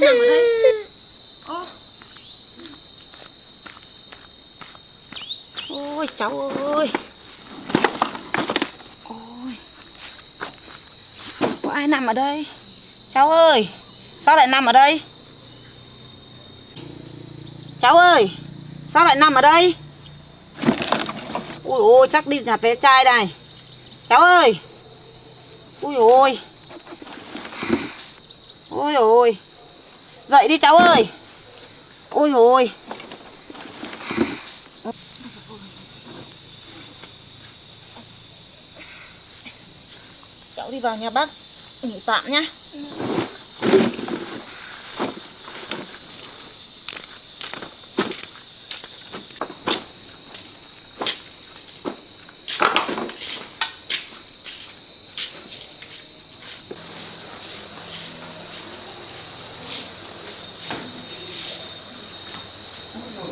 nằm ở đây. Ôi cháu ơi. Ôi. Có ai nằm ở đây? Cháu ơi, sao lại nằm ở đây? Cháu ơi, sao lại nằm ở đây? Ui ôi, chắc đi nhà bé trai này. Cháu ơi. Ui ôi. Ôi ôi. Dậy đi cháu ơi. Ôi ôi. Cháu đi vào nhà bác nghỉ tạm nhá.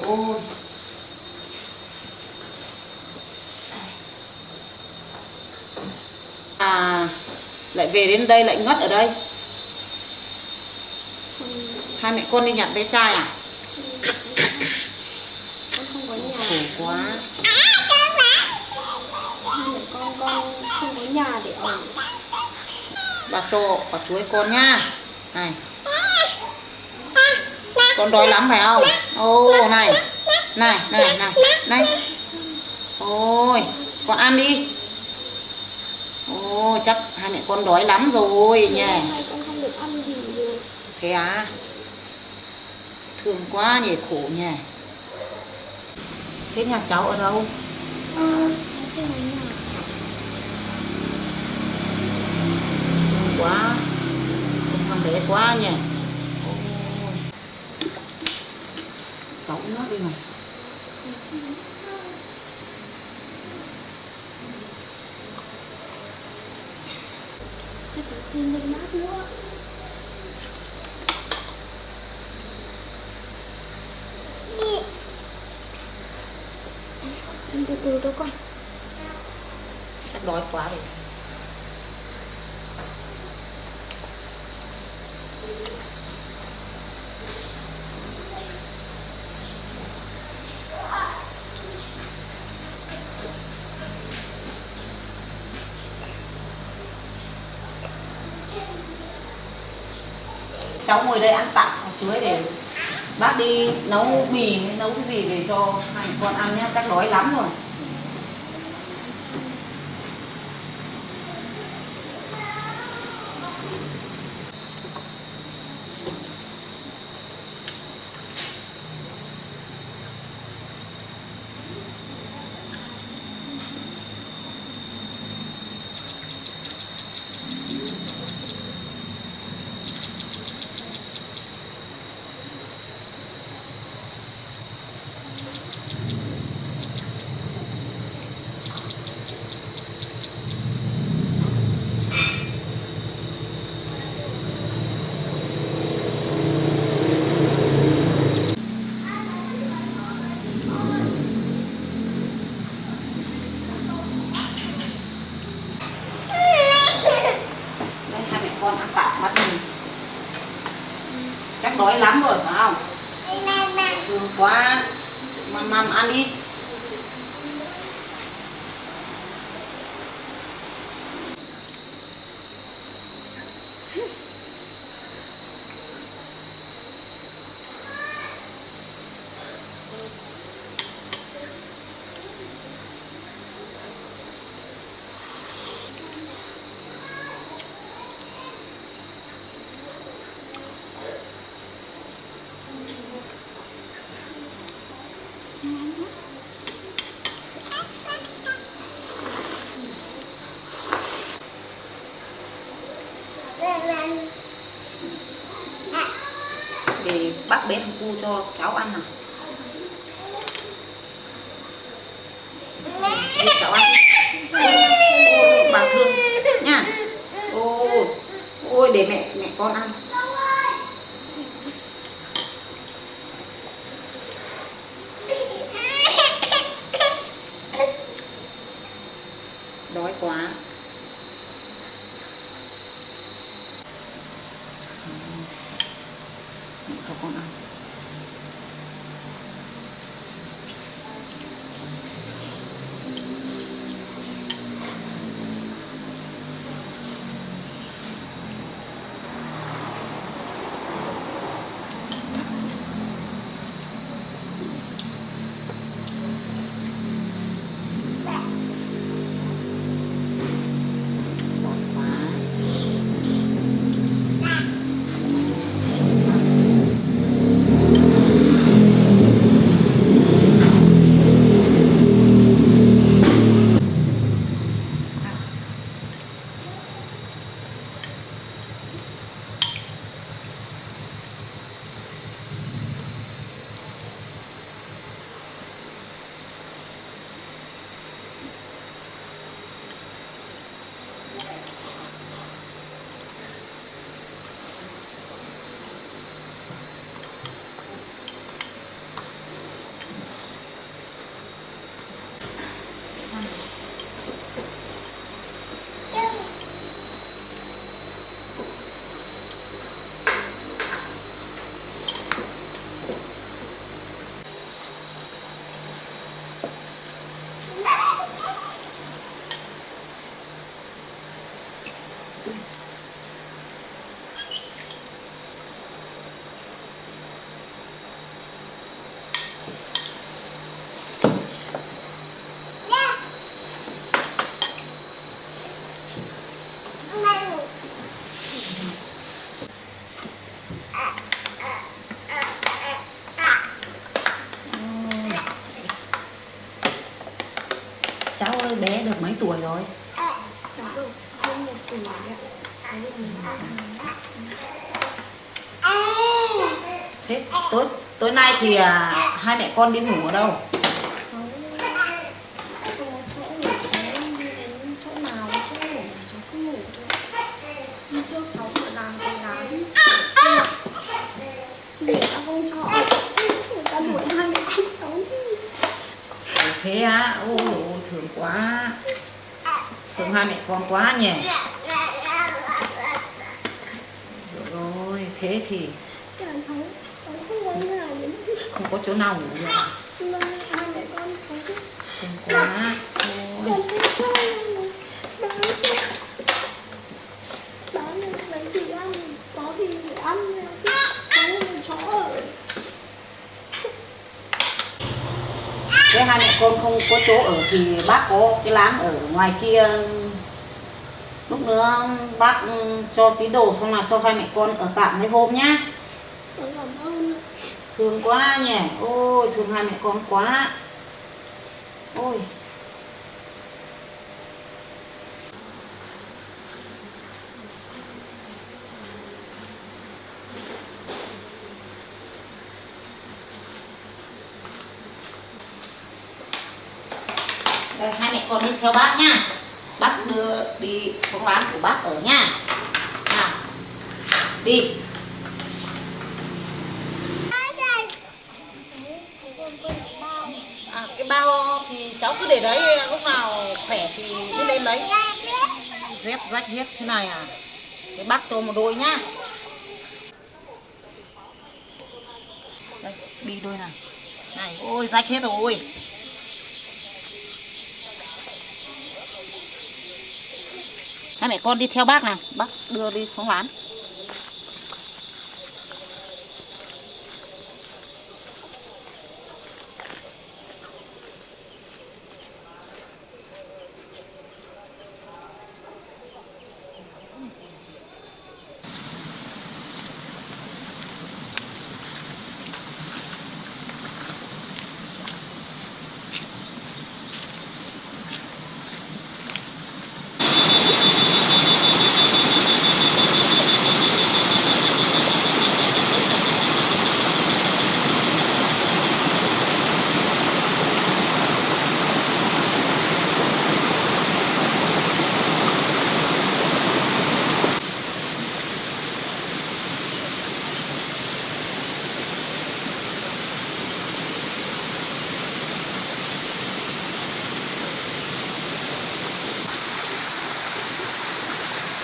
Ôi. À, lại về đến đây lại ngất ở đây. Hai mẹ con đi nhặt bé trai à? Con không có nhà. Khổ quá. Hai mẹ con không có nhà để ở. Bà cho bà chuối con nha. Này. Con đói lắm phải không? Ô này. Này, này, này, này. Ôi, con ăn đi. Ôi, chắc hai mẹ con đói lắm rồi nhỉ. Hai con không được ăn gì được. Thế à? Thương quá nhỉ, khổ nhỉ. Thế nhà cháu ở đâu? Cháu không có nhà. Thương quá. Thương thằng bé quá nhỉ. Ôi. Cháu uống nước đi này. Cho chị xin lên mát nữa. Ăn từ từ thôi con. Chắc đói quá rồi. Cháu ngồi đây ăn tạm chú ấy để bác đi nấu mì hay nấu cái gì để cho hai con ăn nhé, chắc đói lắm rồi. Đây, hai mẹ con ăn tạm bát mì. Chắc đói lắm rồi phải không? Thương quá. Măm ăn đi. Để bác bé thằng cu cho cháu ăn nào. Để cháu ăn. Ôi, bà thương nha. Ôi, ôi để mẹ con ăn. Đói quá. Mẹ cho con ăn. Cháu ơi, bé được mấy tuổi rồi? Cháu được hơn 1 tuổi ạ. Thế tối nay thì hai mẹ con đi ngủ ở đâu? thế á? Ôi dồi ôi, thương quá. Thương hai mẹ con quá nhỉ. Rồi, thế thì Cảm thấy không có nhà gì. không có chỗ nào ngủ rồi. Mà hai mẹ con thấy Thương quá. Ôi. con thấy chơi bán lấy gì ăn, có gì để ăn chứ có một chó ở. Thế hai mẹ con không có chỗ ở thì bác có cái lán ở ngoài kia. Lúc nữa bác cho tí đồ xong là cho hai mẹ con ở tạm mấy hôm nhá. Con cảm ơn. Thương quá nhỉ. Ôi thương hai mẹ con quá. Ôi. Đây, hai mẹ con đi theo bác nha. Bác đưa đi xuống lán của bác ở nha. Nào. Đi. À, cái bao thì cháu cứ để đấy, lúc nào khỏe thì đi lên lấy. Dép rách hết thế này à? Cái bác cho một đôi nhá. Đây, đi đôi này. Này, ôi rách hết rồi. Hai mẹ con đi theo bác nào, bác đưa đi xuống lán.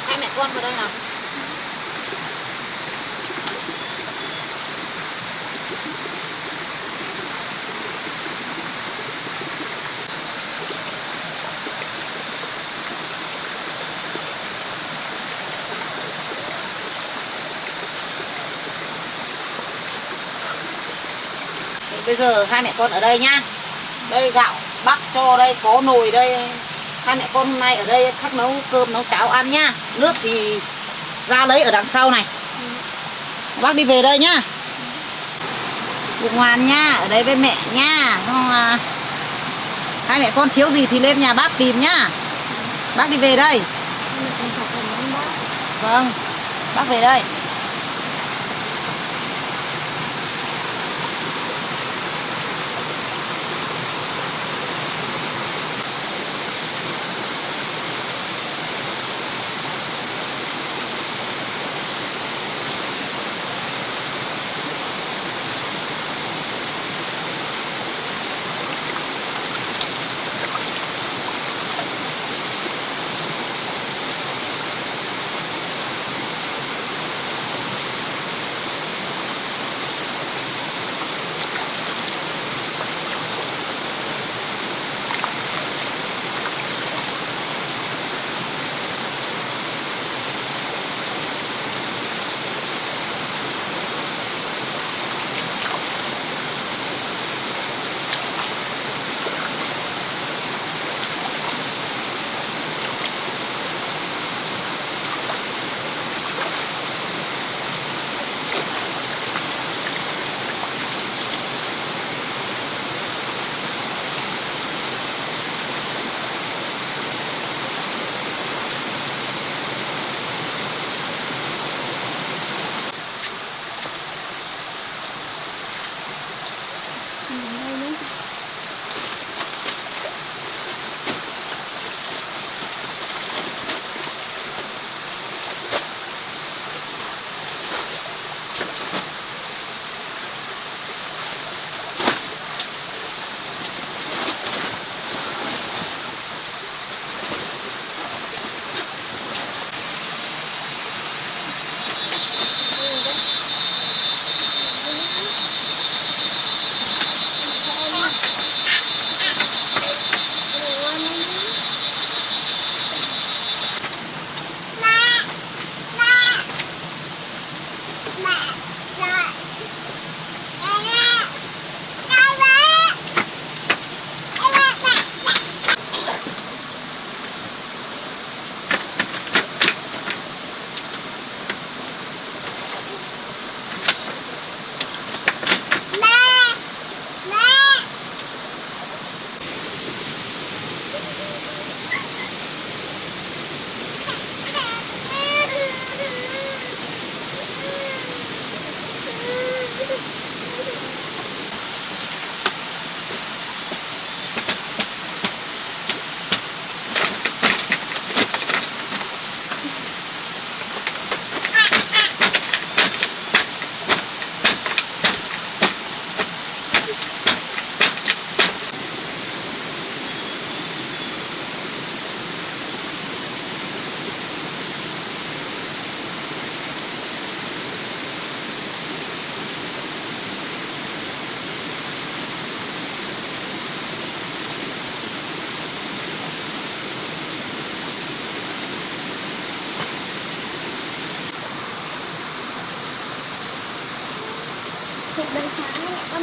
Hai mẹ con vào đây nào. Bây giờ hai mẹ con ở đây nhá. Đây gạo bác cho đây, có nồi đây. Hai mẹ con hôm nay ở đây khắc nấu cơm nấu cháo ăn nhá. Nước thì ra lấy ở đằng sau này. Bác đi về đây nhá. Được ngoan nhá, ở đây với mẹ nhá. Không, hai mẹ con thiếu gì thì lên nhà bác tìm nhá. Bác đi về đây. Vâng, bác về đây.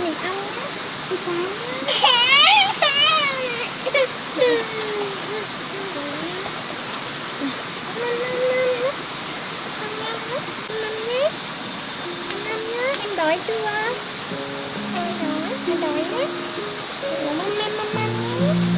mình ăn nhé. Đi trái em đói chưa? Em đói nhé. Măm măm măm măm nhé.